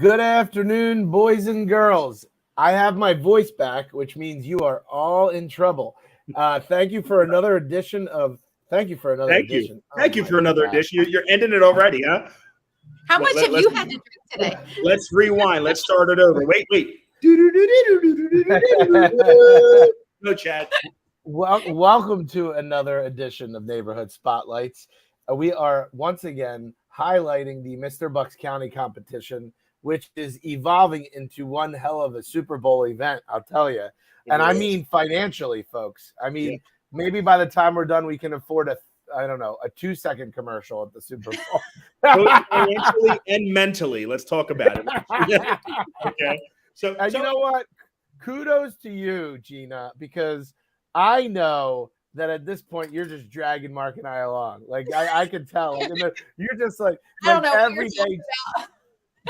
Good afternoon, boys and girls. I have my voice back, which means you are all in trouble. Thank you for another edition of. Thank you for another edition. Thank you for another edition. You're ending it already, huh? How much have you had to drink today? Let's rewind. Let's start it over. Wait. No, Chad. Welcome to another edition of Neighborhood Spotlights. We are once again highlighting the Mr. Bucks County competition, which is evolving into one hell of a Super Bowl event, I'll tell you. And I mean financially, folks. I mean, maybe by the time we're done, we can afford a 2-second commercial at the Super Bowl. Both financially and mentally. Let's talk about it. Okay. So you know what? Kudos to you, Gina, because I know that at this point you're just dragging Mark and I along. Like I could tell. You're just like I don't know every day.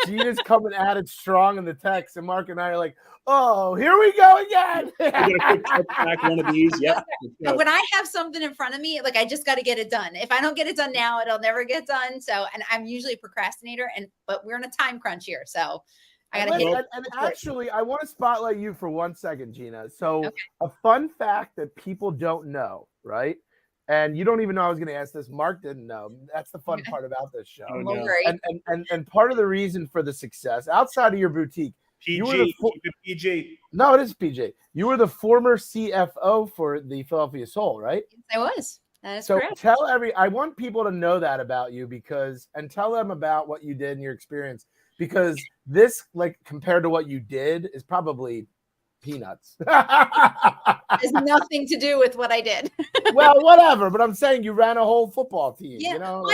Gina's coming at it strong in the text, and Mark and I are like, "Oh, here we go again." We're gonna quick back one of these. Yep. When I have something in front of me, like I just got to get it done. If I don't get it done now, it'll never get done. So, and I'm usually a procrastinator, but we're in a time crunch here, so I gotta hit it. And actually, I want to spotlight you for 1 second, Gina. So, a fun fact that people don't know, right? And you don't even know I was going to ask this. Mark didn't know. That's the fun part about this show. Oh, no. And part of the reason for the success outside of your boutique, PG. No, it is PJ. You were the former CFO for the Philadelphia Soul, right? Yes, I was. That is so correct. I want people to know that about you and tell them about what you did and your experience, because this, like, compared to what you did, is probably peanuts. Has nothing to do with what I did. Well, whatever. But I'm saying you ran a whole football team. Yeah. You know,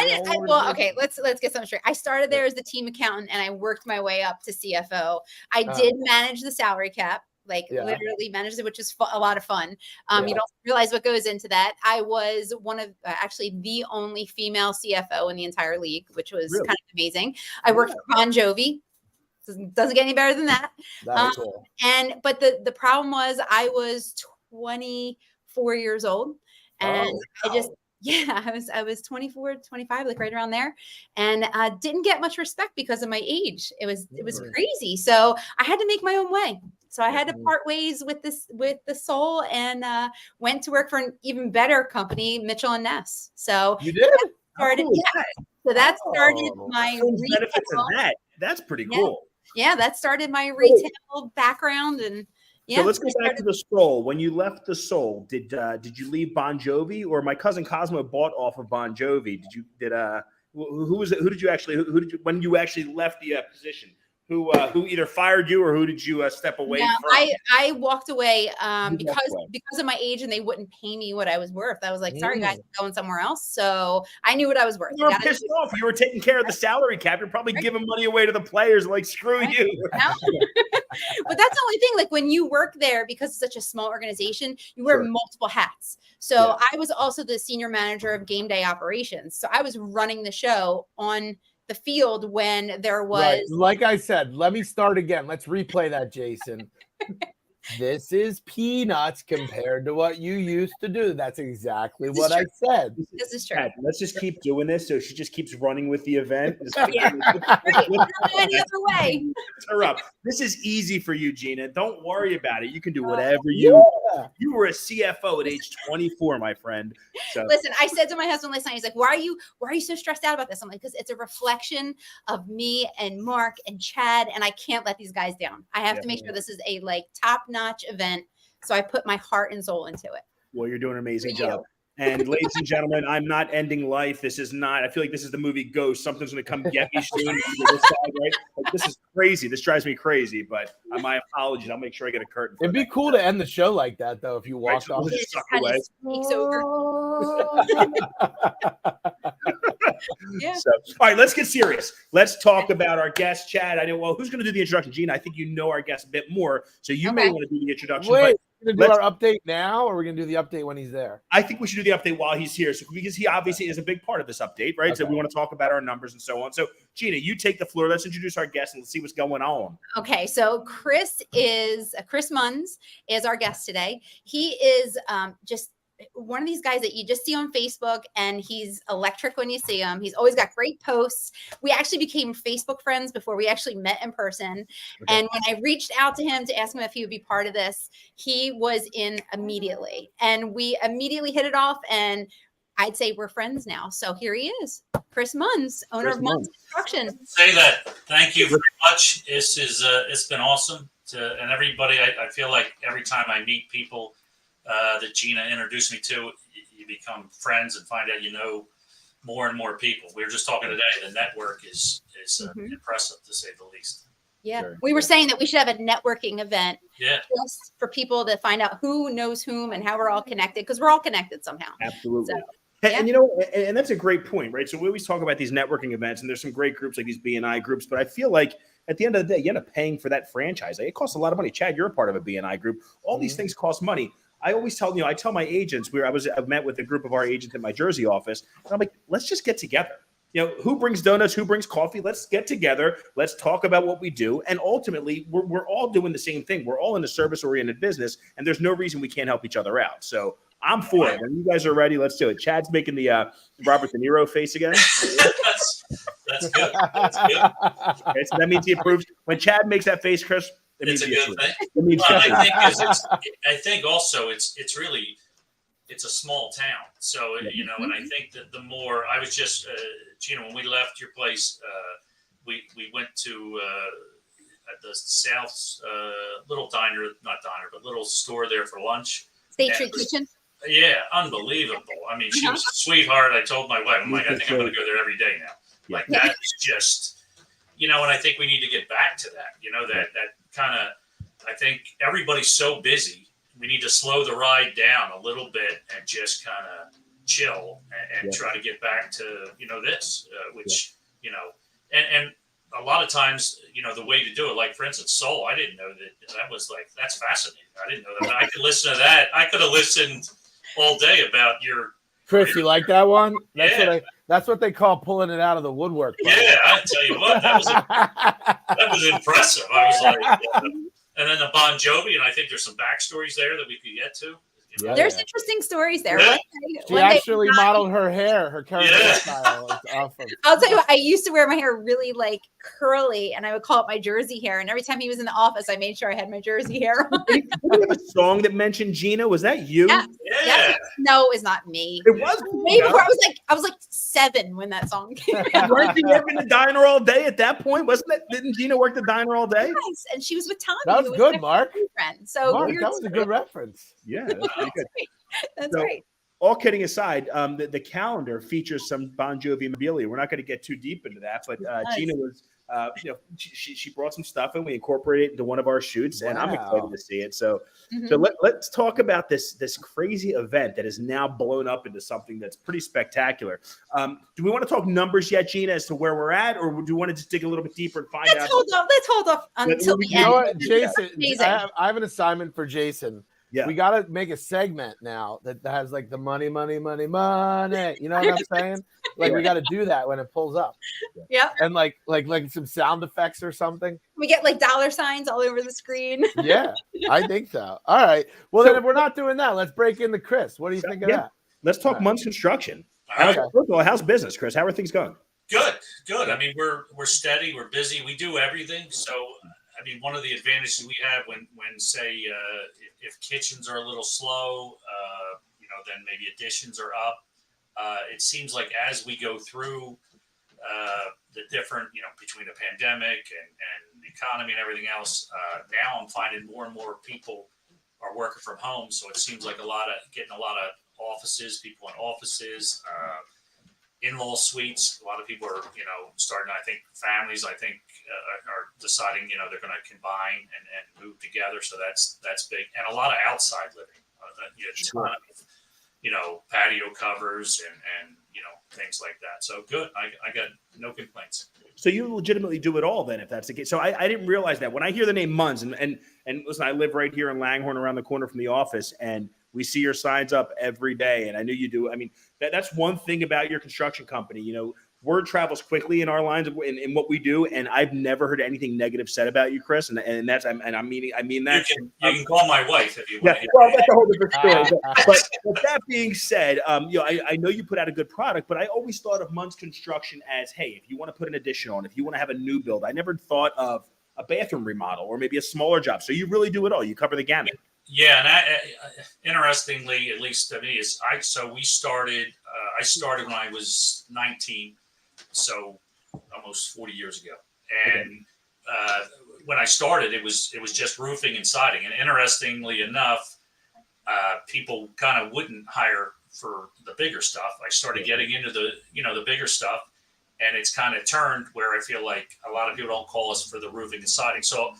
Okay. Let's get something straight. I started there as the team accountant, and I worked my way up to CFO. I did manage the salary cap, literally managed it, which is a lot of fun. You don't realize what goes into that. I was one of actually the only female CFO in the entire league, which was kind of amazing. I worked for Bon Jovi. Doesn't get any better than that. That's cool. But the problem was I was 24 years old, and I was 24, 25, like right around there, and didn't get much respect because of my age. It was crazy. So I had to make my own way. So I had to part ways with the Soul, and went to work for an even better company, Mitchell and Ness. So you did. So that started my benefits of that. That's pretty cool. Yeah, that started my retail background, and so let's go back to the Soul. When you left the Soul, did you leave Bon Jovi, or my cousin Cosmo bought off of Bon Jovi? Who was it? Who did you when you actually left the position? Who either fired you, or who did you step away from? I walked away because of my age, and they wouldn't pay me what I was worth. I was like, sorry guys, I'm going somewhere else. So I knew what I was worth. You were pissed off. You were taking care of the salary cap. You're probably giving money away to the players. Like, screw you. But that's the only thing. Like, when you work there, because it's such a small organization, you wear multiple hats. So I was also the senior manager of game day operations. So I was running the show on the field when there was like I said, let me start again. Let's replay that, Jason. This is peanuts compared to what you used to do. That's exactly what I said. This is true. Let's just keep doing this, so she just keeps running with the event. Any other way. Her up. This is easy for you, Gina. Don't worry about it. You can do whatever you want. You were a CFO at age 24, my friend. So. Listen, I said to my husband last night, he's like, why are you so stressed out about this? I'm like, because it's a reflection of me and Mark and Chad, and I can't let these guys down. I have to make sure this is a top-notch event. So I put my heart and soul into it. Well, you're doing an amazing job. And ladies and gentlemen, I'm not ending life. This is not, I feel like this is the movie Ghost. Something's going to come get me soon. This side, right? Like, this is crazy. This drives me crazy, but my apologies. I'll make sure I get a curtain. It'd be cool to end the show like that, though, if you walked off. It just kind of sneaks over. So, all right, let's get serious. Let's talk about our guest, Chad. Who's going to do the introduction? Gina, I think you know our guest a bit more, so you may want to do the introduction. Wait, we're going to do our update now, or we're going to do the update when he's there? I think we should do the update while he's here, because he obviously is a big part of this update, right? Okay. So we want to talk about our numbers and so on. So, Gina, you take the floor. Let's introduce our guest and let's see what's going on. Okay, so Chris Munz is our guest today. He is just one of these guys that you just see on Facebook, and he's electric when you see him. He's always got great posts. We actually became Facebook friends before we actually met in person. Okay. And when I reached out to him to ask him if he would be part of this, he was in immediately. And we immediately hit it off, and I'd say we're friends now. So here he is, Chris Munz, owner of Munz Construction. Say that. Thank you very much. This is it's been awesome. And everybody, I feel like every time I meet people that Gina introduced me to, you become friends and find out you know more and more people. We were just talking today. The network is impressive, to say the least. Yeah, sure. We were saying that we should have a networking event. Yeah, just for people to find out who knows whom and how we're all connected, because we're all connected somehow. Absolutely. So, and you know, and that's a great point, right? So we always talk about these networking events, and there's some great groups like these BNI groups, but I feel like at the end of the day, you end up paying for that franchise. It costs a lot of money. Chad, you're a part of a BNI group. All these things cost money. I always tell, I tell my agents, I've met with a group of our agents in my Jersey office, and I'm like, let's just get together. Who brings donuts, who brings coffee? Let's get together. Let's talk about what we do. And ultimately, we're all doing the same thing. We're all in a service-oriented business, and there's no reason we can't help each other out. So I'm for it. When you guys are ready, let's do it. Chad's making the Robert De Niro face again. That's good. That's good. Okay, so that means he approves. When Chad makes that face, Chris, it means it's a good thing. It means I think also it's really it's a small town. So and I think that the more I was just Gina, when we left your place, we went to at the South little little store there for lunch. State Street Kitchen. Yeah, unbelievable. I mean, she was a sweetheart. I told my wife, I'm like, I think I'm going to go there every day now. Like that is just, and I think we need to get back to that. That kind of, I think everybody's so busy. We need to slow the ride down a little bit and just kind of chill and try to get back to, this, which, and a lot of times, the way to do it, like for instance, soul, I didn't know that was like, that's fascinating. I didn't know that. I could listen to that. I could have listened all day about your Chris, you like that one? That's what they call pulling it out of the woodwork. Yeah, I tell you what, that was impressive. I was like, and then the Bon Jovi, and I think there's some backstories there that we could get to. There's interesting stories there. Yeah. She actually modeled her hair, her current hairstyle. It's awesome. I'll tell you what, I used to wear my hair really like curly, and I would call it my Jersey hair. And every time he was in the office, I made sure I had my Jersey hair on. Did you have a song that mentioned Gina? Was that you? Yeah. No, it was not me. It was way before. I was like 7 when that song came out. Weren't you working the diner all day at that point? Didn't Gina work the diner all day? Yes, and she was with Tommy. That was good, Mark. Friend. So Mark, that was a good reference. Yeah, that's pretty good. That's great. All kidding aside, the calendar features some Bon Jovi memorabilia. We're not going to get too deep into that, but Gina was, she brought some stuff and we incorporated it into one of our shoots, and I'm excited to see it. So, let's talk about this crazy event that is now blown up into something that's pretty spectacular. Do we want to talk numbers yet, Gina, as to where we're at, or do you want to just dig a little bit deeper and find out? Let's hold off until the end. You know what, Jason? I have an assignment for Jason. Yeah. We got to make a segment now that has like the money. You know what I'm saying? Like we got to do that when it pulls up. Yeah. And like some sound effects or something. We get like dollar signs all over the screen. Yeah, I think so. All right. Well, then if we're not doing that, let's break into Chris. What do you think of that? Let's talk Munz Construction. Right. First of all, how's business, Chris? How are things going? Good. I mean, we're steady. We're busy. We do everything. So, I mean, one of the advantages we have when say, if kitchens are a little slow, then maybe additions are up. It seems like as we go through the different, between the pandemic and the economy and everything else, now I'm finding more and more people are working from home. So it seems like getting a lot of offices, people in offices, in-law suites. A lot of people are, starting, I think families, are deciding, they're going to combine and move together. So that's big. And a lot of outside living, patio covers and things like that. So good. I got no complaints. So you legitimately do it all then, if that's the case. So I didn't realize that. When I hear the name Munz, and listen, I live right here in Langhorne around the corner from the office, and we see your signs up every day, and I knew you do. I mean, that's one thing about your construction company. word travels quickly in our lines in what we do, and I've never heard anything negative said about you, Chris. And that's I mean that. You can call my wife if you want. Yeah, well, that's a whole different story. But that being said, I know you put out a good product, but I always thought of Munz Construction as, hey, if you want to put an addition on, if you want to have a new build, I never thought of a bathroom remodel or maybe a smaller job. So you really do it all. You cover the gamut. Yeah, and interestingly, at least to me, we started. I started when I was 19, so almost 40 years ago. And when I started, it was just roofing and siding. And interestingly enough, people kind of wouldn't hire for the bigger stuff. I started getting into the bigger stuff, and it's kind of turned where I feel like a lot of people don't call us for the roofing and siding. So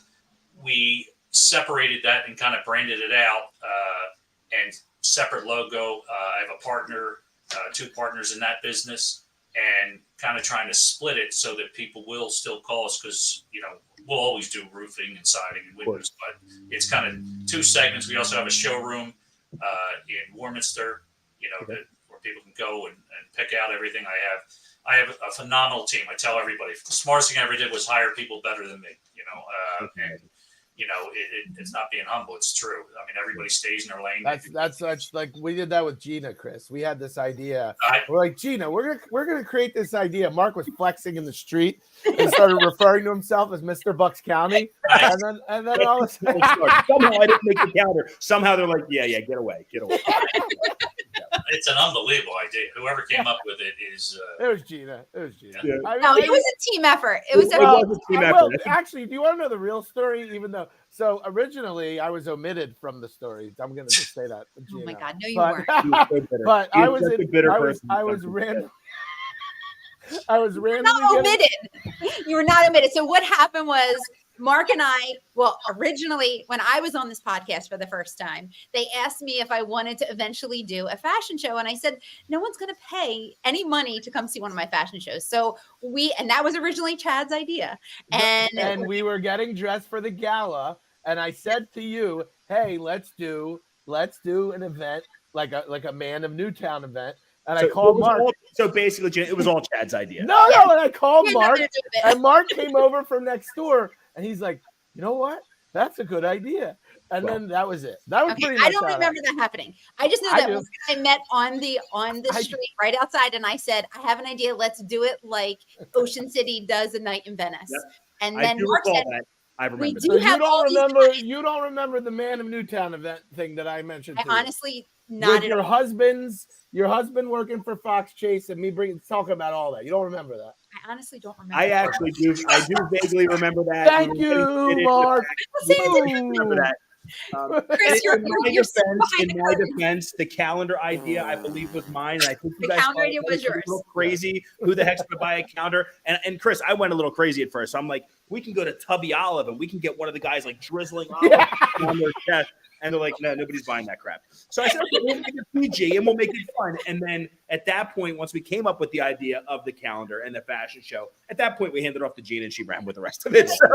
we separated that and kind of branded it out, and separate logo. I have a partner, 2 partners in that business, and kind of trying to split it so that people will still call us, because we'll always do roofing and siding and windows, but it's kind of 2 segments. We also have a showroom in Warminster, where people can go and pick out everything. I have a phenomenal team. I tell everybody, the smartest thing I ever did was hire people better than me. And it's not being humble. It's true. I mean, everybody stays in their lane. That's like we did that with Gina, Chris. We had this idea. We're like, Gina, we're gonna create this idea. Mark was flexing in the street and started referring to himself as Mr. Bucks County. And then all of a sudden, somehow I didn't make the counter. Somehow they're like, yeah, get away. It's an unbelievable idea. Whoever came up with it is. It was Gina. Yeah. It was a team effort. It was a team effort. Well, actually, do you want to know the real story? Even though, so originally I was omitted from the story. I'm going to just say that. Gina. Oh my God, no, you weren't. But I was randomly not omitted. You were not omitted. So what happened was, Mark and I, originally when I was on this podcast for the first time, they asked me if I wanted to eventually do a fashion show. And I said, no one's going to pay any money to come see one of my fashion shows. So and that was originally Chad's idea. And we were getting dressed for the gala. And I said to you, hey, let's do an event, like a Man of Newtown event. And I called Mark. So basically, it was all Chad's idea. No. And I called Mark, and Mark came over from next door, and he's like, you know what? That's a good idea. And then that was it. That was pretty much. I don't remember that happening. I just know that I met on the street right outside, and I said, I have an idea. Let's do it like Ocean City does a night in Venice. Yep. And then Mark said, I remember. So you don't remember the Man of Newtown event thing that I mentioned. Honestly, not with your husband working for Fox Chase and me talking about all that. You don't remember that? I honestly don't remember. I actually do. I do vaguely remember that. Thank you, Mark. Remember that. Chris, in my defense, the calendar idea, I believe, was mine. And I think you guys calendar idea was yours. A little crazy. Who the heck's going to buy a calendar? And Chris, I went a little crazy at first. So I'm like, we can go to Tubby Olive and we can get one of the guys like drizzling olive on their chest. And they're like, no, nobody's buying that crap. So I said, okay, we'll make it PG and we'll make it fun. And then at that point, once we came up with the idea of the calendar and the fashion show, at that point, we handed it off to Gina and she ran with the rest of it. So,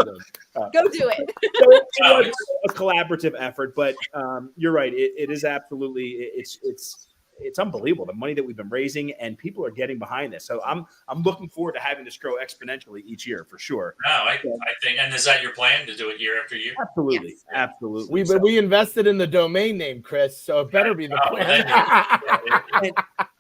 go do it. So it was a collaborative effort, but you're right. It is absolutely, it's unbelievable, the money that we've been raising, and people are getting behind this. So I'm looking forward to having this grow exponentially each year for sure. No, I think, and is that your plan to do it year after year? Absolutely. Yes. Absolutely. We invested in the domain name, Chris, so it better be the plan.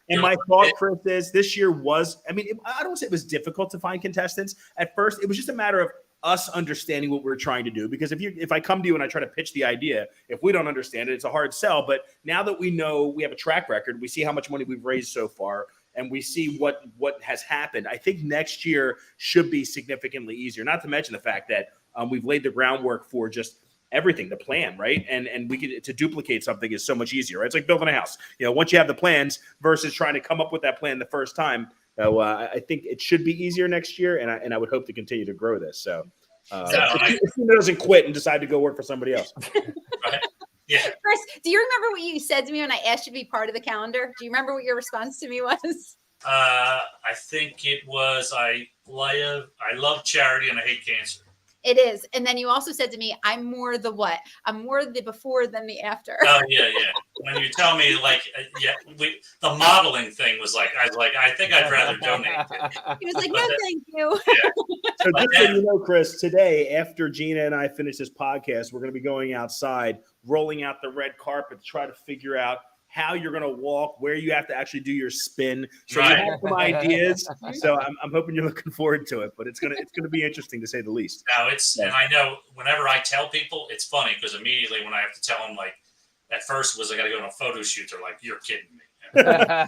And my thought, Chris, is this year was, I don't say it was difficult to find contestants. At first, it was just a matter of us understanding what we're trying to do. Because if I come to you and I try to pitch the idea, if we don't understand it, it's a hard sell. But now that we know we have a track record, we see how much money we've raised so far, and we see what has happened, I think next year should be significantly easier. Not to mention the fact that we've laid the groundwork for just everything, the plan, right? And we can, to duplicate something is so much easier, right? It's like building a house. Once you have the plans versus trying to come up with that plan the first time. So I think it should be easier next year, and I would hope to continue to grow this. So if he doesn't quit and decide to go work for somebody else. Right. Yeah. Chris, do you remember what you said to me when I asked you to be part of the calendar? Do you remember what your response to me was? I think it was I love charity and I hate cancer. It is. And then you also said to me, I'm more the what? I'm more the before than the after. Oh yeah. When you tell me like, the modeling thing was like, I think I'd rather donate. He was like, no, thank you. Yeah. So just so you know, Chris, today, after Gina and I finish this podcast, we're going to be going outside, rolling out the red carpet to try to figure out how you're going to walk, where you have to actually do your spin. So Right. you have some ideas. So I'm hoping you're looking forward to it, but it's gonna be interesting to say the least. No, and I know whenever I tell people, it's funny because immediately when I have to tell them, like, at first was I got to go on a photo shoot, they're like, you're kidding me. And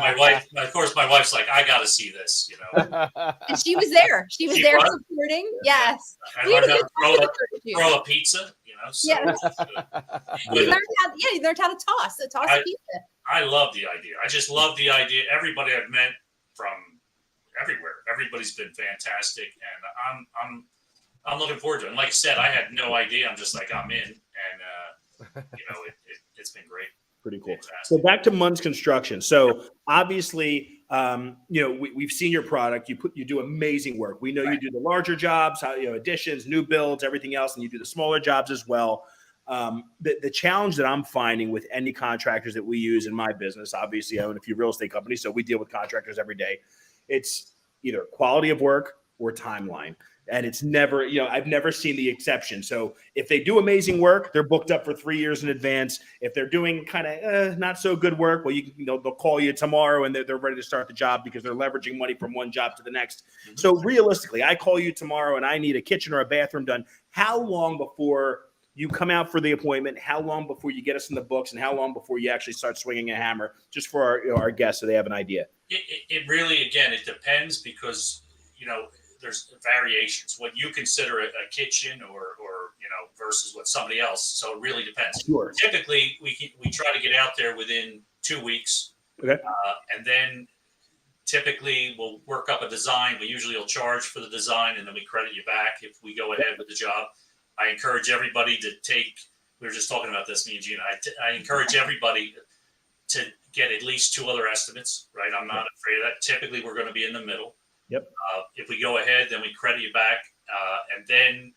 my wife, of course, my wife's like, I got to see this, you know. And she was there. She was there supporting. Yes. I learned how to throw a pizza, you know. So yes. You learned how to toss a pizza. I love the idea. I just love the idea. Everybody I've met from everywhere, everybody's been fantastic, and I'm looking forward to it. And like I said, I had no idea. I'm just like, I'm in, and it's been great. Pretty cool. Fantastic. So back to Munz Construction. So obviously, we've seen your product. You do amazing work. We know you do the larger jobs, additions, new builds, everything else, and you do the smaller jobs as well. The challenge that I'm finding with any contractors that we use in my business, obviously I own a few real estate companies, so we deal with contractors every day. It's either quality of work or timeline. And it's never, I've never seen the exception. So if they do amazing work, they're booked up for 3 years in advance. If they're doing kind of not so good work, well, they'll call you tomorrow and they're ready to start the job because they're leveraging money from one job to the next. Mm-hmm. So realistically, I call you tomorrow and I need a kitchen or a bathroom done. How long before you come out for the appointment? How long before you get us in the books? And how long before you actually start swinging a hammer? Just for our guests so they have an idea. It really, again, it depends because, there's variations. What you consider a kitchen or versus what somebody else. So it really depends. Sure. Typically, we try to get out there within 2 weeks. Okay. And then typically we'll work up a design. We usually will charge for the design and then we credit you back if we go ahead with the job. I encourage everybody to we were just talking about this, me and Gina. I encourage everybody to get at least 2 other estimates, right? I'm not afraid of that. Typically, we're going to be in the middle. Yep. If we go ahead, then we credit you back. And then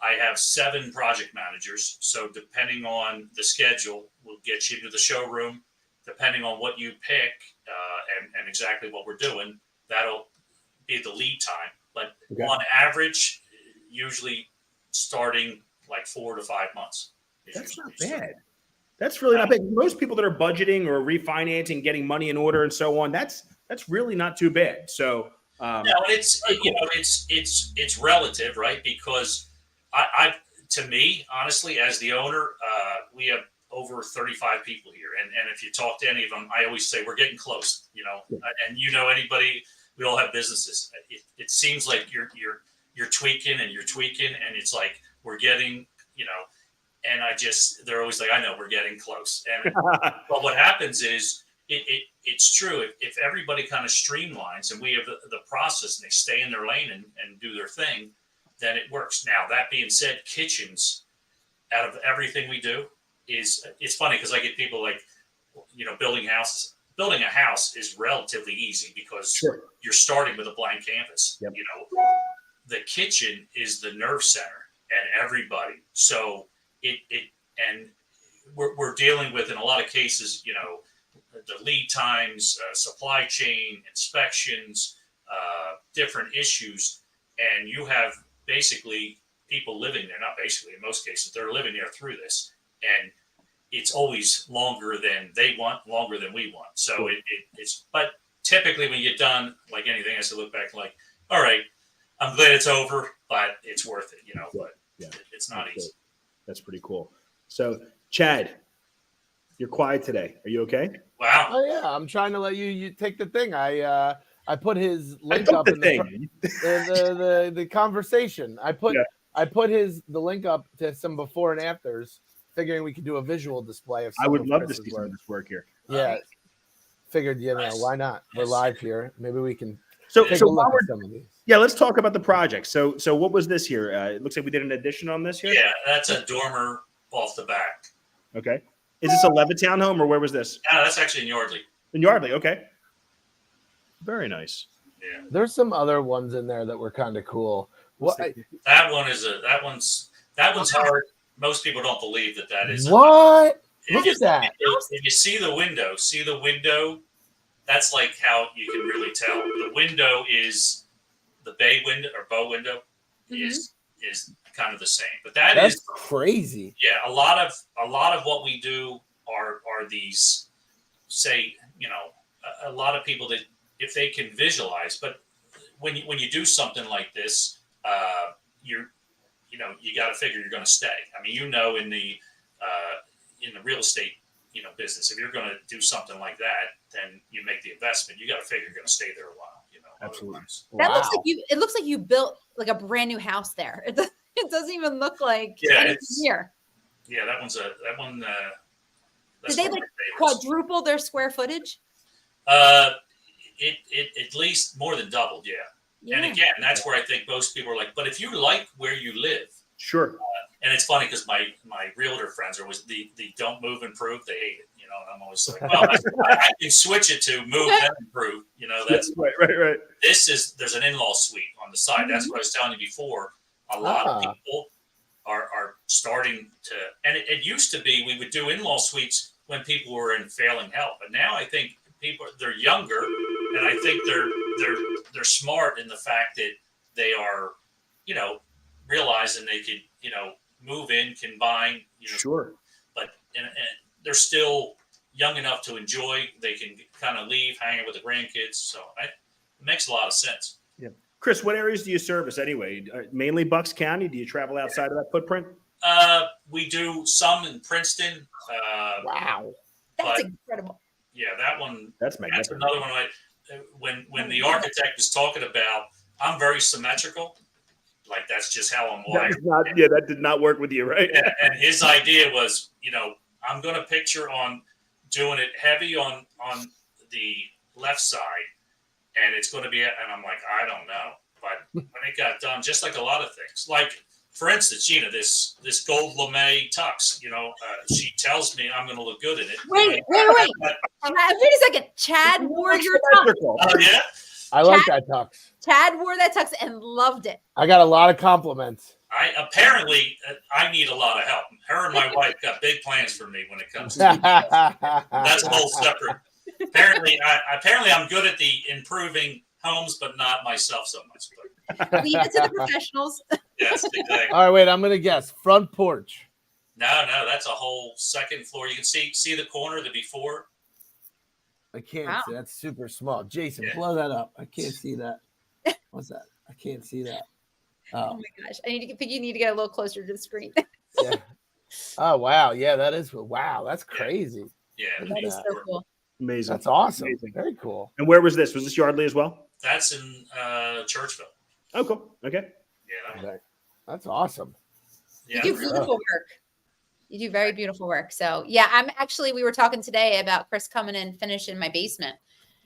I have 7 project managers. So depending on the schedule, we'll get you to the showroom. Depending on what you pick and exactly what we're doing, that'll be the lead time. But on average, usually starting like 4 to 5 months. That's not bad. That's really not bad. Most people that are budgeting or refinancing, getting money in order and so on, that's really not too bad. So it's it's relative, right? Because I to me, honestly, as the owner, we have over 35 people here, and if you talk to any of them, I always say we're getting close. And anybody, we all have businesses. It seems like you're tweaking and you're tweaking, and it's like we're getting, and they're always like, I know we're getting close. And but what happens is it's true. If everybody kind of streamlines and we have the process and they stay in their lane and do their thing, then it works. Now, that being said, kitchens, out of everything we do, it's funny because I get people like, building houses. Building a house is relatively easy because you're starting with a blank canvas. Yep. The kitchen is the nerve center and everybody. So and we're dealing with, in a lot of cases, the lead times, supply chain, inspections, different issues. And you have basically people living there, not basically, in most cases, they're living there through this. And it's always longer than they want, longer than we want. So but typically when you get done, like anything, I have to look back like, all right, I'm glad it's over, but it's worth it, but it's not easy. That's pretty cool. So Chad, you're quiet today. Are you okay? Wow. Oh yeah, I'm trying to let you take the thing. I put his link up in the conversation. I put the link up to some before and afters, figuring we could do a visual display of. I would love to see some of this work here. Yeah, figured why not? We're live here. Maybe we can. So take a look at some of these. Yeah, let's talk about the project. So what was this here? It looks like we did an addition on this here. Yeah, that's a dormer off the back. Okay. Is this a Levittown home or where was this? No, that's actually in Yardley. In Yardley, okay. Very nice. Yeah. There's some other ones in there that were kind of cool. What? That one's hard. Most people don't believe that is. What? If Look you, at that. If you see the window, that's like how you can really tell. The window is the bay window or bow window is kind of the same. But that's crazy. Yeah, a lot of what we do are these, say, a lot of people that if they can visualize, but when you do something like this, you got to figure you're going to stay. I mean, in the real estate business, if you're going to do something like that, then you make the investment. You got to figure you're going to stay there a while. Absolutely. That looks like it looks like you built like a brand new house there. It doesn't even look like it's here. Yeah, that one. Did they like quadruple their square footage? It at least more than doubled. Yeah. And again, that's where I think most people are like, but if you like where you live, sure. And it's funny because my realtor friends are always the don't move, improve. They hate it, and I'm always like, well, I can switch it to move and improve. That's right. There's an in-law suite on the side. That's what I was telling you before. A lot of people are starting to, and it used to be we would do in-law suites when people were in failing health, but now I think they're younger, and I think they're smart in the fact that they are, realizing they could, move in, combine, sure, but and they're still young enough to enjoy. They can kind of leave, hang out with the grandkids. So it makes a lot of sense. Yeah, Chris, what areas do you service anyway? Mainly Bucks County. Do you travel outside of that footprint? We do some in Princeton. Wow, that's incredible. Yeah, that one. That's magnificent. That's another one. When the architect was talking about, I'm very symmetrical. Like that's just how I'm wired. That did not work with you, right? And his idea was, I'm going to picture on doing it heavy on the left side, and it's going to be. And I'm like, I don't know, but when it got done, just like a lot of things, like for instance, this gold lame tux, she tells me I'm going to look good in it. Wait a second. Chad wore your tux. Oh yeah. I like that tux. Chad wore that tux and loved it. I got a lot of compliments. I need a lot of help. Her and my wife got big plans for me when it comes to that's a whole separate. Apparently I'm good at the improving homes, but not myself so much. Leave it to the professionals. Yes, exactly. All right, wait. I'm gonna guess front porch. No, that's a whole second floor. You can see the corner, the before. I can't see. That's super small. Jason, blow that up. I can't see that. What's that? I can't see that. Oh my gosh! You need to get a little closer to the screen. Yeah. Oh wow! Yeah, that is wow. That's crazy. Yeah, that is so cool. Amazing. That's awesome. Amazing. Very cool. And where was this? Was this Yardley as well? That's in Churchville. Oh, cool. Okay. Yeah, that's awesome. You do beautiful work. You do very beautiful work. So yeah, we were talking today about Chris coming and finishing my basement.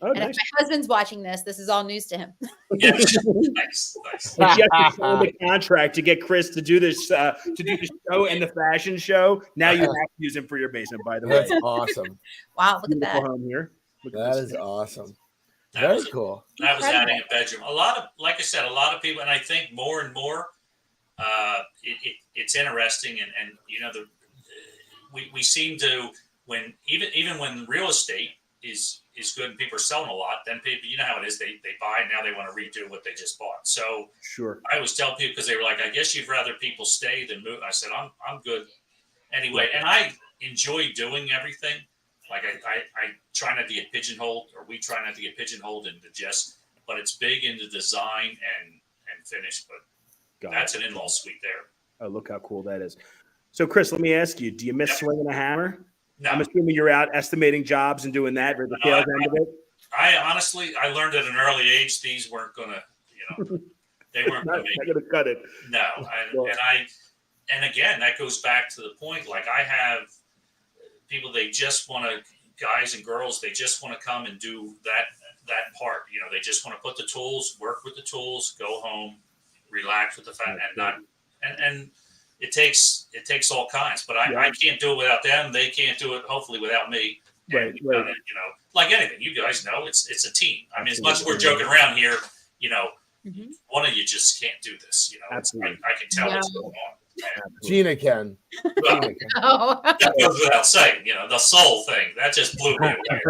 Oh, and nice. if my husband's watching this is all news to him. Yeah, nice. But you have to sign the contract to get Chris to do this, to do the show and the fashion show. Now you have to use him for your basement, by the way. That's awesome. Wow, look at that. Home here. That is awesome. Very cool. That was adding a bedroom. A lot of people, and I think more and more, it's interesting, and we seem to even when real estate is good and people are selling a lot, then people, how it is, they buy and now they want to redo what they just bought. So sure, I always tell people, because they were like, I guess you'd rather people stay than move. I said, I'm good anyway, and I enjoy doing everything. Like I try not to get pigeonholed, or we try not to get pigeonholed into but it's big into design and finish. But that's an in-law suite there. Oh, look how cool that is. So Chris, let me ask you, do you miss swinging a hammer? No. I'm assuming you're out estimating jobs and doing that, or the sales end of it. I honestly learned at an early age these weren't gonna, they weren't gonna cut it. No, and again, that goes back to the point. Like I have people, they just want to, guys and girls, they just want to come and do that part. They just want to put the tools, work with the tools, go home, relax with the family, and not and. It takes all kinds, but I can't do it without them. They can't do it, hopefully, without me. Right. Like anything, you guys know, it's a team. I mean, as much as we're joking around here, one of you just can't do this. You know, Absolutely. I can tell No. what's going on. Gina can. Well, Gina can. Oh. that goes without saying. You know, the soul thing that just blew me away.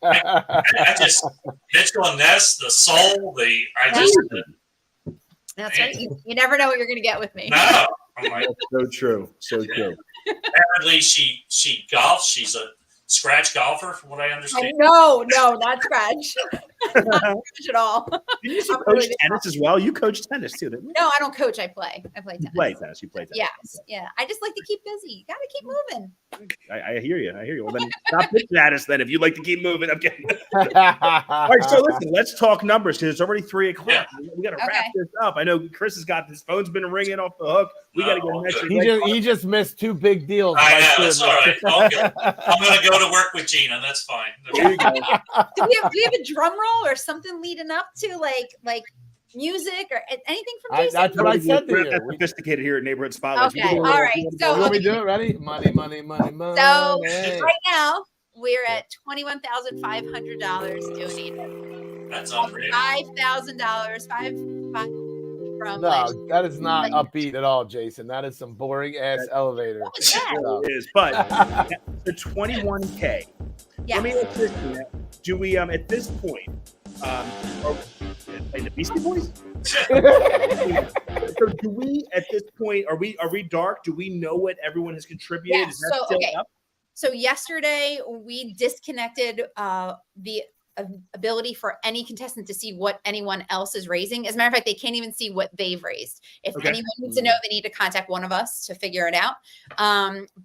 I just Mitchell and Ness, the soul, That's right. You never know what you're going to get with me. no. I'm like, So true. So true. apparently she golfs. She's a scratch golfer, from what I understand. No, not scratch. Not scratch at all. You used to I'm coach really tennis as well. You coach tennis too, didn't you? No, I don't coach. I play. I play You tennis. play tennis. You play tennis. Yes. Yeah. I just like to keep busy. You got to keep moving. I hear you. I hear you. Well, then stop pitching at us then if you'd like to keep moving. I'm kidding. All right, so listen, let's talk numbers because it's already 3 o'clock. Yeah. We got to wrap Okay. this up. I know Chris has got his phone's been ringing off the hook. We got to get an extra. He just missed 2 big deals. I know, that's all right. Okay. I'm going to go to work with Gina. That's fine. There you go. Do we have a drum roll or something leading up to like music or anything from Jason? That's what I said to We're you. that sophisticated here at Neighborhood Spotlights. Okay, all right. So You want me to do it? Ready? Money. So right now we're at $21,500 donated. That's unreal. $5,000. Five from No, last that is not upbeat at all, Jason. That is some boring ass elevator. Yeah. It is, but the 21K. Yeah. Let me ask this: do we at this point, like the Beastie Boys? So do we at this point are we dark? Do we know what everyone has contributed? Yeah, Is that so, still okay. up? So yesterday we disconnected the ability for any contestant to see what anyone else is raising. As a matter of fact, they can't even see what they've raised. If Okay. anyone needs to know, they need to contact one of us to figure it out.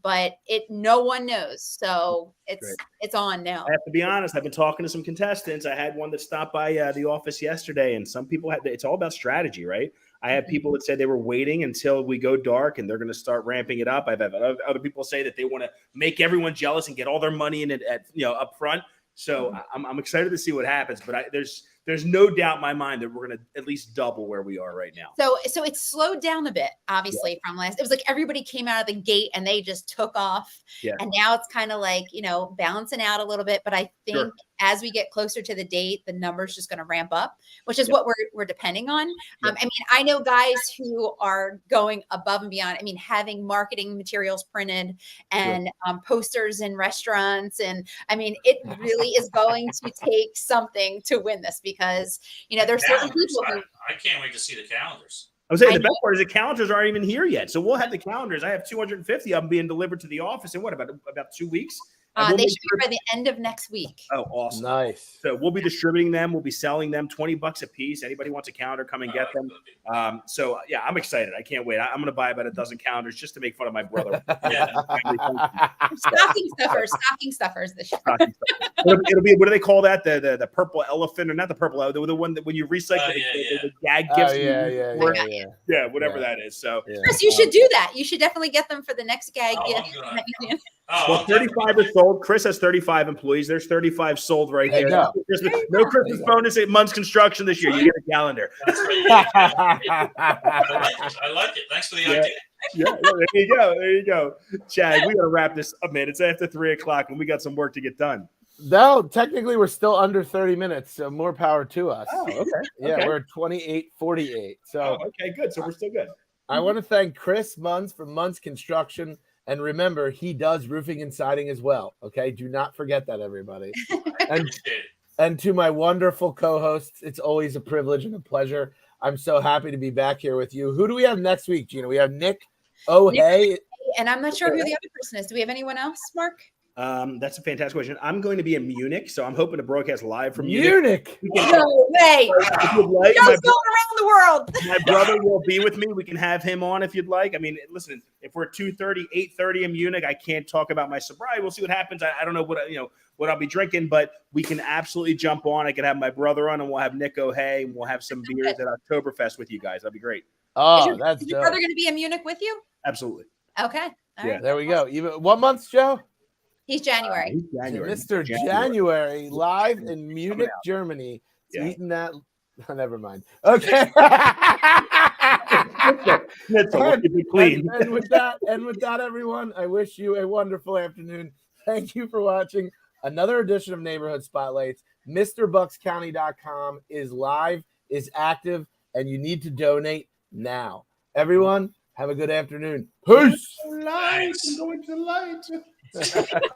But no one knows. So it's on now. I have to be honest. I've been talking to some contestants. I had one that stopped by the office yesterday, and some people had. It's all about strategy, right? I have people that said they were waiting until we go dark and they're going to start ramping it up. I've had other people say that they want to make everyone jealous and get all their money in it at up front. So I'm excited to see what happens, but there's no doubt in my mind that we're going to at least double where we are right now. So it's slowed down a bit, obviously, from last. It was like everybody came out of the gate and they just took off. Yeah. And now it's kind of like, balancing out a little bit. But I think as we get closer to the date, the number's just going to ramp up, which is what we're depending on. I mean, I know guys who are going above and beyond. I mean, having marketing materials printed and posters in restaurants. And I mean, it really is going to take something to win this because, there's certain people who. I can't wait to see the calendars. I was saying the best part is the calendars aren't even here yet. So we'll have the calendars. I have 250 of them being delivered to the office in about 2 weeks. They should be by the end of next week. Oh, awesome. Nice. So we'll be distributing them. We'll be selling them $20 a piece. Anybody wants a calendar, come and get them. So yeah, I'm excited. I can't wait. I'm going to buy about a dozen calendars just to make fun of my brother. Stocking stuffers this year. It'll be, what do they call that? The purple elephant, or not the purple elephant, the one that when you recycle the gag gifts. Yeah, whatever that is. So Chris, you should do that. You should definitely get them for the next gag gift. Well, 35 is sold. Chris has 35 employees. There's 35 sold right there. No Christmas bonus at Munz Construction this year. You get a calendar. I like it. Thanks for the idea. Yeah, there you go. Chad, we got to wrap this up, man. It's after 3 o'clock and we got some work to get done. No, technically we're still under 30 minutes, so more power to us. Oh, okay. Yeah, we're at 28:48. So okay, good. So we're still good. I want to thank Chris Munz from Munz Construction. And remember, he does roofing and siding as well. Okay, do not forget that, everybody. And to my wonderful co-hosts, it's always a privilege and a pleasure. I'm so happy to be back here with you. Who do we have next week, Gina? We have Nick O'Hay. And I'm not sure who the other person is. Do we have anyone else, Mark? That's a fantastic question. I'm going to be in Munich, so I'm hoping to broadcast live from Munich. No way. If you'd like, Joe's going around the world. my brother will be with me. We can have him on if you'd like. I mean, listen, if we're 2:30, 8:30 in Munich, I can't talk about my sobriety. We'll see what happens. I don't know what I'll be drinking, but we can absolutely jump on. I can have my brother on, and we'll have Nick O'Hay, and we'll have some beers at Oktoberfest with you guys. That'd be great. Oh, that's is your brother going to be in Munich with you? Absolutely. Okay. All right. There we go. Even what month, Joe? He's January. Mr. January, live in Munich, Germany. Eating that. Never mind. Okay. and with that, everyone, I wish you a wonderful afternoon. Thank you for watching another edition of Neighborhood Spotlights. MrBucksCounty.com is live is active, and you need to donate now. Everyone, have a good afternoon. Peace. Light, I'm going to the light.